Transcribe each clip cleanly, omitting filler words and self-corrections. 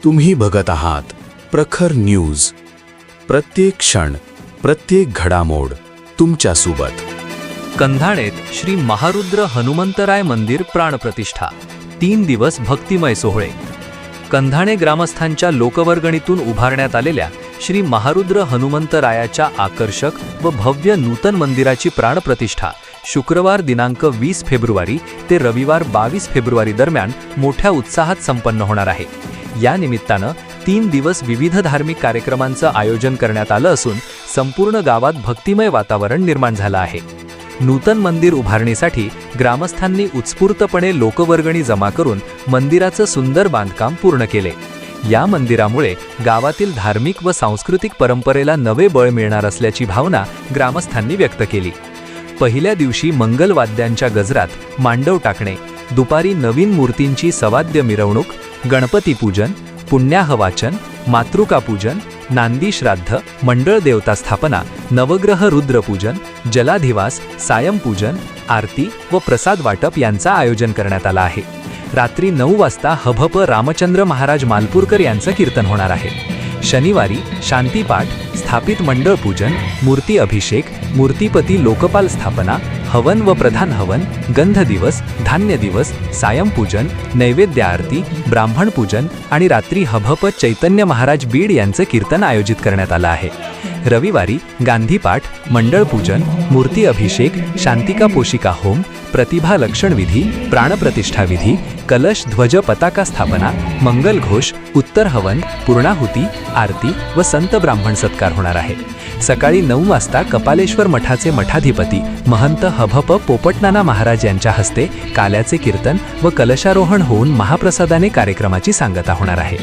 तुम्ही बघत आहात प्रखर न्यूज. प्रत्येक क्षण, प्रत्येक घडामोड तुमच्यासोबत. कंधाणेत श्री महारुद्र हनुमंतराय मंदिर प्राणप्रतिष्ठा. 3 दिवस भक्तिमय सोहळे. कंधाणे ग्रामस्थांच्या लोकवर्गणीतून उभारण्यात आलेल्या श्री महारुद्र हनुमंतरायाच्या आकर्षक व भव्य नूतन मंदिराची प्राणप्रतिष्ठा शुक्रवार दिनांक 20 फेब्रुवारी ते रविवार 22 फेब्रुवारी दरम्यान मोठ्या उत्साहात संपन्न होणार आहे. या निमित्तानं 3 दिवस विविध धार्मिक कार्यक्रमांचं आयोजन करण्यात आलं असून संपूर्ण गावात भक्तिमय वातावरण निर्माण झालं आहे. नूतन मंदिर उभारणीसाठी ग्रामस्थांनी उत्स्फूर्तपणे लोकवर्गणी जमा करून मंदिराचं सुंदर बांधकाम पूर्ण केले. या मंदिरामुळे गावातील धार्मिक व सांस्कृतिक परंपरेला नवे बळ मिळणार असल्याची भावना ग्रामस्थांनी व्यक्त केली. पहिल्या दिवशी मंगलवाद्यांच्या गजरात मांडव टाकणे, दुपारी नवीन मूर्तींची सवाद्य मिरवणूक, गणपती पूजन, पुण्याह वाचन, मातृका पूजन, नांदी श्राद्ध, मंडळ देवता स्थापना, नवग्रह रुद्रपूजन, जलाधिवास, सायंपूजन, आरती व प्रसाद वाटप यांचं आयोजन करण्यात आलं आहे. रात्री 9 वाजता हभप रामचंद्र महाराज मालपूरकर यांचं कीर्तन होणार आहे. शनिवारी शांतीपाठ, स्थापित मंडळ पूजन, मूर्ती अभिषेक, मूर्तिपती लोकपाल स्थापना, हवन व प्रधान हवन, गंध दिवस, धान्य दिवस, सायंपूजन, नैवेद्य आरती, ब्राह्मण पूजन आणि रात्री हभप चैतन्य महाराज बीड यांचं कीर्तन आयोजित करण्यात आलं आहे. रविवारी गांधीपाठ, मंडळ पूजन, मूर्ती अभिषेक, शांतिका पोशिका होम, प्रतिभा लक्षण विधी, प्राणप्रतिष्ठा विधी, कलश ध्वज पताका स्थापना, मंगल घोष, उत्तर हवन, पूर्णाहुती, आरती व संत ब्राह्मण सत्कार होणार आहे. सकाळी 9 वाजता कपालेश्वर मठाचे मठाधिपती महंत हभप पोपटनाना महाराज यांच्या हस्ते काल्याचे कीर्तन व कलशारोहण होऊन महाप्रसादाने कार्यक्रमाची सांगता होणार आहे.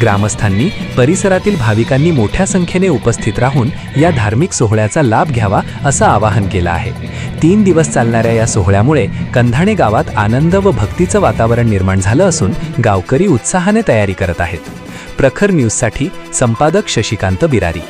ग्रामस्थांनी परिसरातील भाविकांनी मोठ्या संख्येने उपस्थित राहून या धार्मिक सोहळ्याचा लाभ घ्यावा असं आवाहन केलं आहे. 3 दिवस चालणाऱ्या या सोहळ्यामुळे कंधाणे गावात आनंद व भक्तीचं वातावरण निर्माण झालं असून गावकरी उत्साहाने तयारी करत आहेत. प्रखर न्यूजसाठी संपादक शशिकांत बिरारी.